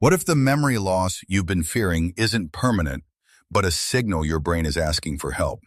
What if the memory loss you've been fearing isn't permanent, but a signal your brain is asking for help?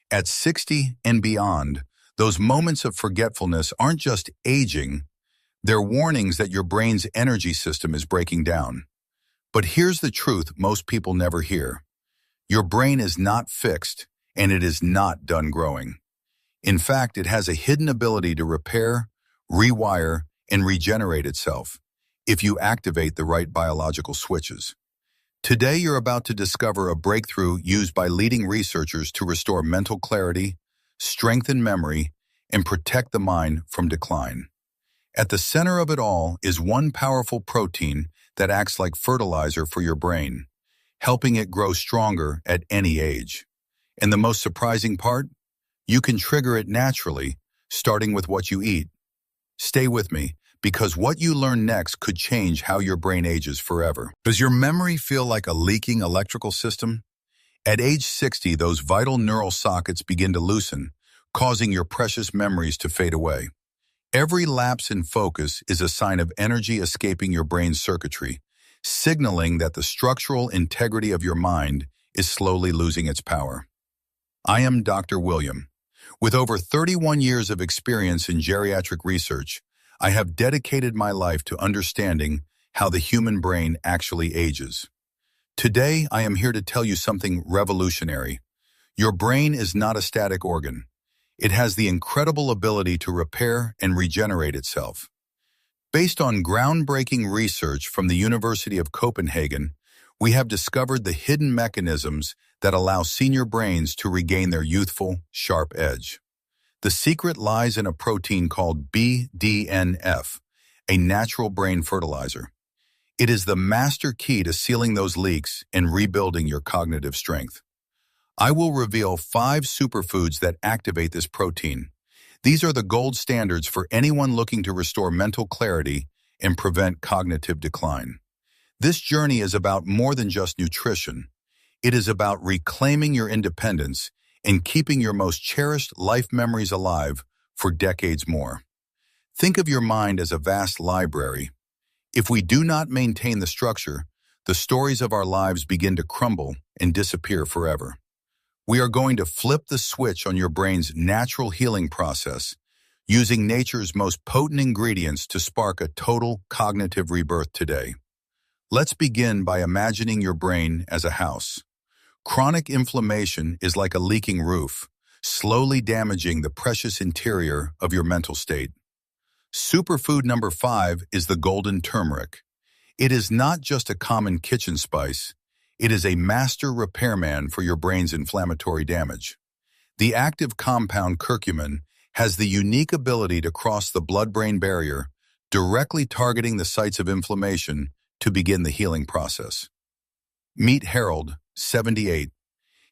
At 60 and beyond, those moments of forgetfulness aren't just aging, they're warnings that your brain's energy system is breaking down. But here's the truth most people never hear. Your brain is not fixed, and it is not done growing. In fact, it has a hidden ability to repair, rewire, and regenerate itself if you activate the right biological switches. Today, you're about to discover a breakthrough used by leading researchers to restore mental clarity, strengthen memory, and protect the mind from decline. At the center of it all is one powerful protein that acts like fertilizer for your brain, helping it grow stronger at any age. And the most surprising part? You can trigger it naturally, starting with what you eat. Stay with me, because what you learn next could change how your brain ages forever. Does your memory feel like a leaking electrical system? At age 60, those vital neural sockets begin to loosen, causing your precious memories to fade away. Every lapse in focus is a sign of energy escaping your brain's circuitry, signaling that the structural integrity of your mind is slowly losing its power. I am Dr. William. With over 31 years of experience in geriatric research, I have dedicated my life to understanding how the human brain actually ages. Today, I am here to tell you something revolutionary. Your brain is not a static organ. It has the incredible ability to repair and regenerate itself. Based on groundbreaking research from the University of Copenhagen, we have discovered the hidden mechanisms that allow senior brains to regain their youthful, sharp edge. The secret lies in a protein called BDNF, a natural brain fertilizer. It is the master key to sealing those leaks and rebuilding your cognitive strength. I will reveal 5 superfoods that activate this protein. These are the gold standards for anyone looking to restore mental clarity and prevent cognitive decline. This journey is about more than just nutrition. It is about reclaiming your independence and keeping your most cherished life memories alive for decades more. Think of your mind as a vast library. If we do not maintain the structure, the stories of our lives begin to crumble and disappear forever. We are going to flip the switch on your brain's natural healing process, using nature's most potent ingredients to spark a total cognitive rebirth today. Let's begin by imagining your brain as a house. Chronic inflammation is like a leaking roof, slowly damaging the precious interior of your mental state. Superfood number 5 is the golden turmeric. It is not just a common kitchen spice. It is a master repairman for your brain's inflammatory damage. The active compound curcumin has the unique ability to cross the blood-brain barrier, directly targeting the sites of inflammation to begin the healing process. Meet Harold, 78.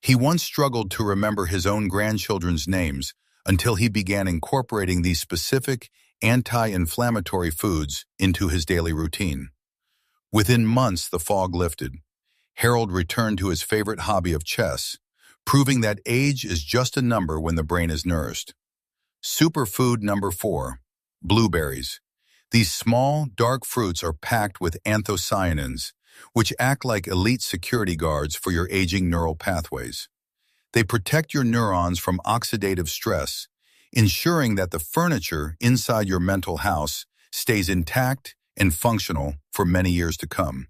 He once struggled to remember his own grandchildren's names until he began incorporating these specific anti-inflammatory foods into his daily routine. Within months, the fog lifted. Harold returned to his favorite hobby of chess, proving that age is just a number when the brain is nourished. Superfood number 4, blueberries. These small, dark fruits are packed with anthocyanins, which act like elite security guards for your aging neural pathways. They protect your neurons from oxidative stress, ensuring that the furniture inside your mental house stays intact and functional for many years to come.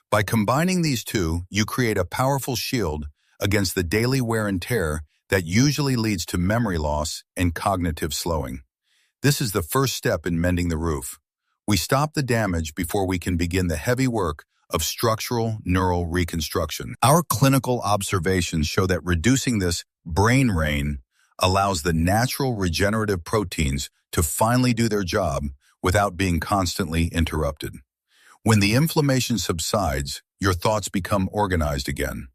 By combining these two, you create a powerful shield against the daily wear and tear that usually leads to memory loss and cognitive slowing. This is the first step in mending the roof. We stop the damage before we can begin the heavy work of structural neural reconstruction. Our clinical observations show that reducing this brain drain allows the natural regenerative proteins to finally do their job without being constantly interrupted. When the inflammation subsides, your thoughts become organized again.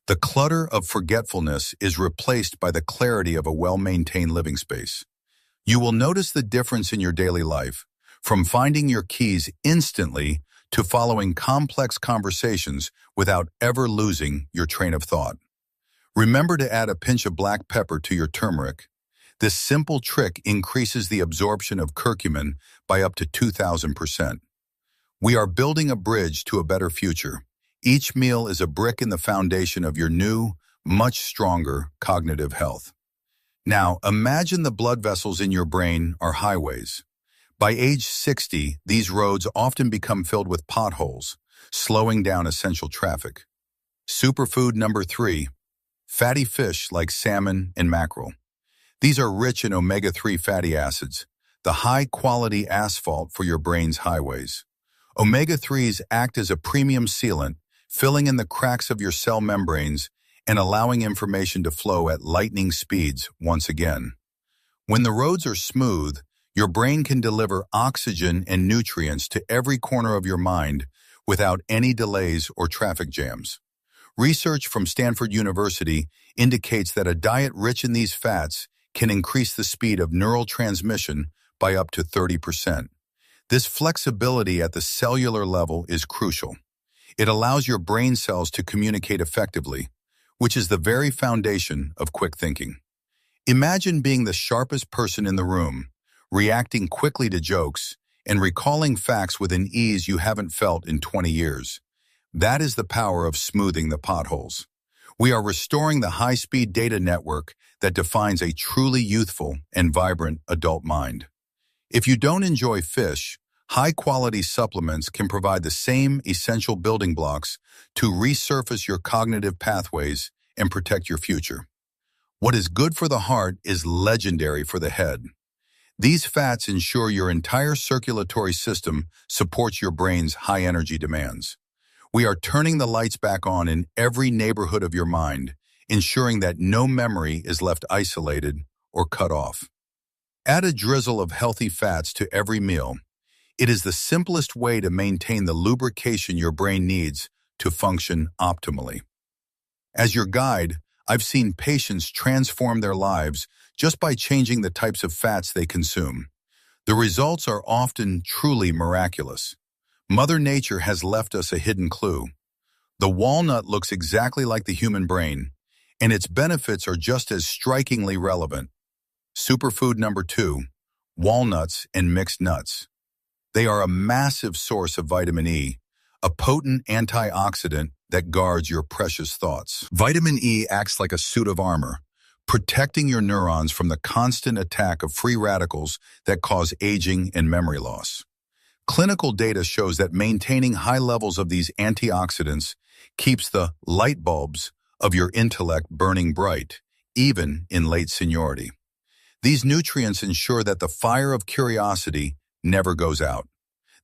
The clutter of forgetfulness is replaced by the clarity of a well-maintained living space. You will notice the difference in your daily life, from finding your keys instantly to following complex conversations without ever losing your train of thought. Remember to add a pinch of black pepper to your turmeric. This simple trick increases the absorption of curcumin by up to 2,000%. We are building a bridge to a better future. Each meal is a brick in the foundation of your new, much stronger cognitive health. Now, imagine the blood vessels in your brain are highways. By age 60, these roads often become filled with potholes, slowing down essential traffic. Superfood number 3, fatty fish like salmon and mackerel. These are rich in omega-3 fatty acids, the high-quality asphalt for your brain's highways. Omega-3s act as a premium sealant, filling in the cracks of your cell membranes and allowing information to flow at lightning speeds once again. When the roads are smooth, your brain can deliver oxygen and nutrients to every corner of your mind without any delays or traffic jams. Research from Stanford University indicates that a diet rich in these fats can increase the speed of neural transmission by up to 30%. This flexibility at the cellular level is crucial. It allows your brain cells to communicate effectively, which is the very foundation of quick thinking. Imagine being the sharpest person in the room, reacting quickly to jokes, and recalling facts with an ease you haven't felt in 20 years. That is the power of smoothing the potholes. We are restoring the high-speed data network that defines a truly youthful and vibrant adult mind. If you don't enjoy fish, high-quality supplements can provide the same essential building blocks to resurface your cognitive pathways and protect your future. What is good for the heart is legendary for the head. These fats ensure your entire circulatory system supports your brain's high-energy demands. We are turning the lights back on in every neighborhood of your mind, ensuring that no memory is left isolated or cut off. Add a drizzle of healthy fats to every meal. It is the simplest way to maintain the lubrication your brain needs to function optimally. As your guide, I've seen patients transform their lives just by changing the types of fats they consume. The results are often truly miraculous. Mother Nature has left us a hidden clue. The walnut looks exactly like the human brain, and its benefits are just as strikingly relevant. Superfood number 2, walnuts and mixed nuts. They are a massive source of vitamin E, a potent antioxidant that guards your precious thoughts. Vitamin E acts like a suit of armor, protecting your neurons from the constant attack of free radicals that cause aging and memory loss. Clinical data shows that maintaining high levels of these antioxidants keeps the light bulbs of your intellect burning bright, even in late seniority. These nutrients ensure that the fire of curiosity never goes out.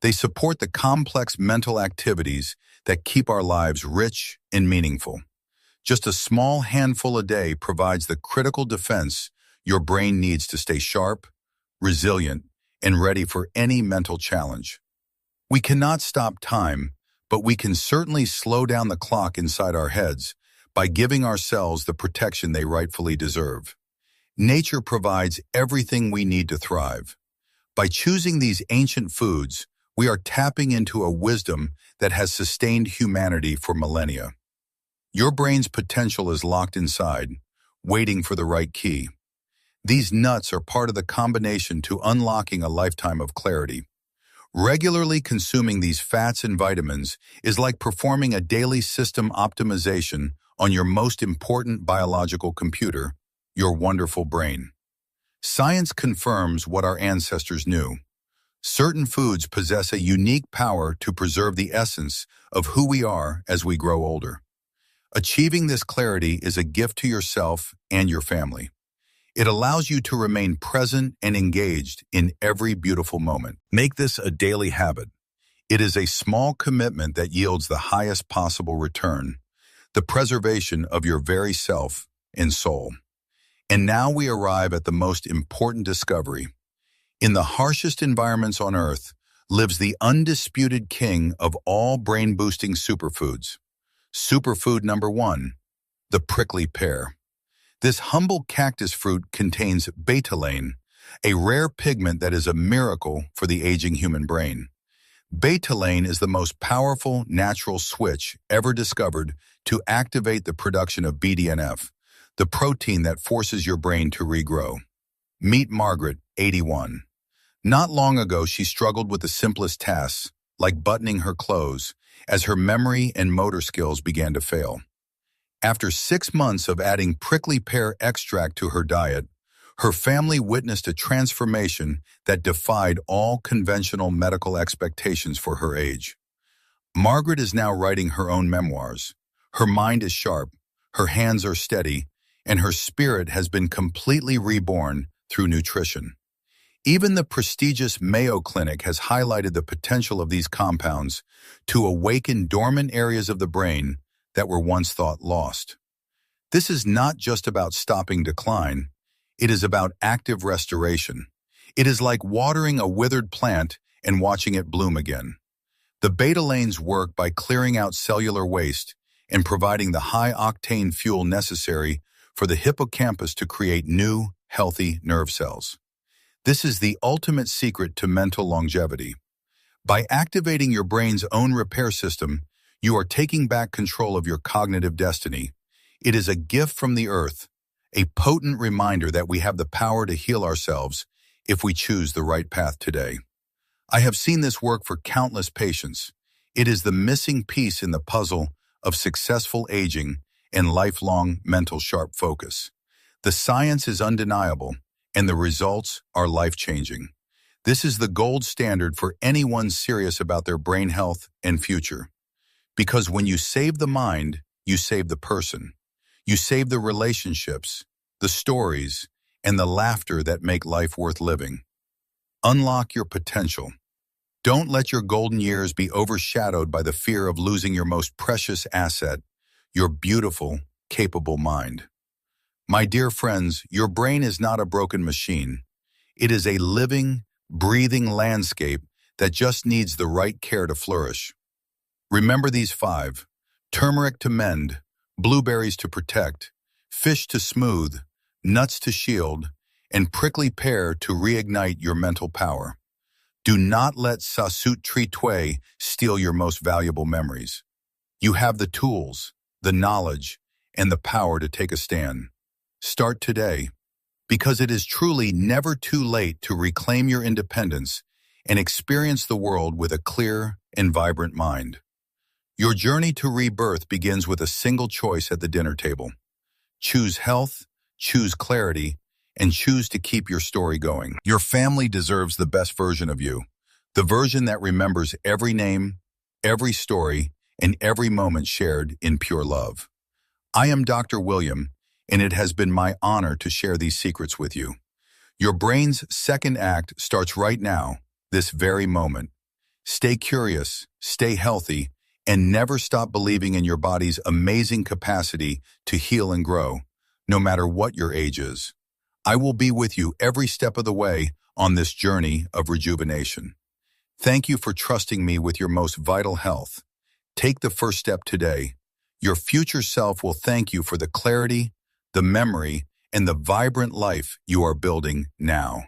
They support the complex mental activities that keep our lives rich and meaningful. Just a small handful a day provides the critical defense your brain needs to stay sharp, resilient, and ready for any mental challenge. We cannot stop time, but we can certainly slow down the clock inside our heads by giving ourselves the protection they rightfully deserve. Nature provides everything we need to thrive. By choosing these ancient foods, we are tapping into a wisdom that has sustained humanity for millennia. Your brain's potential is locked inside, waiting for the right key. These nuts are part of the combination to unlocking a lifetime of clarity. Regularly consuming these fats and vitamins is like performing a daily system optimization on your most important biological computer, your wonderful brain. Science confirms what our ancestors knew. Certain foods possess a unique power to preserve the essence of who we are as we grow older. Achieving this clarity is a gift to yourself and your family. It allows you to remain present and engaged in every beautiful moment. Make this a daily habit. It is a small commitment that yields the highest possible return, the preservation of your very self and soul. And now we arrive at the most important discovery. In the harshest environments on Earth lives the undisputed king of all brain-boosting superfoods. Superfood number 1, the prickly pear. This humble cactus fruit contains betalain, a rare pigment that is a miracle for the aging human brain. Betalain is the most powerful natural switch ever discovered to activate the production of BDNF, the protein that forces your brain to regrow. Meet Margaret, 81. Not long ago, she struggled with the simplest tasks, like buttoning her clothes, as her memory and motor skills began to fail. After 6 months of adding prickly pear extract to her diet, her family witnessed a transformation that defied all conventional medical expectations for her age. Margaret is now writing her own memoirs. Her mind is sharp, her hands are steady, and her spirit has been completely reborn through nutrition. Even the prestigious Mayo Clinic has highlighted the potential of these compounds to awaken dormant areas of the brain that were once thought lost. This is not just about stopping decline, it is about active restoration. It is like watering a withered plant and watching it bloom again. The betalains work by clearing out cellular waste and providing the high-octane fuel necessary for the hippocampus to create new, healthy nerve cells. This is the ultimate secret to mental longevity. By activating your brain's own repair system, you are taking back control of your cognitive destiny. It is a gift from the earth, a potent reminder that we have the power to heal ourselves if we choose the right path today. I have seen this work for countless patients. It is the missing piece in the puzzle of successful aging and lifelong mental sharp focus. The science is undeniable, and the results are life-changing. This is the gold standard for anyone serious about their brain health and future. Because when you save the mind, you save the person. You save the relationships, the stories, and the laughter that make life worth living. Unlock your potential. Don't let your golden years be overshadowed by the fear of losing your most precious asset, your beautiful, capable mind. My dear friends, your brain is not a broken machine. It is a living, breathing landscape that just needs the right care to flourish. Remember these 5: turmeric to mend, blueberries to protect, fish to smooth, nuts to shield, and prickly pear to reignite your mental power. Do not let sasut tritwe steal your most valuable memories. You have the tools, the knowledge, and the power to take a stand. Start today, because it is truly never too late to reclaim your independence and experience the world with a clear and vibrant mind. Your journey to rebirth begins with a single choice at the dinner table. Choose health, choose clarity, and choose to keep your story going. Your family deserves the best version of you, the version that remembers every name, every story, and every moment shared in pure love. I am Dr. William, and it has been my honor to share these secrets with you. Your brain's second act starts right now, this very moment. Stay curious, stay healthy, and never stop believing in your body's amazing capacity to heal and grow, no matter what your age is. I will be with you every step of the way on this journey of rejuvenation. Thank you for trusting me with your most vital health. Take the first step today. Your future self will thank you for the clarity, the memory, and the vibrant life you are building now.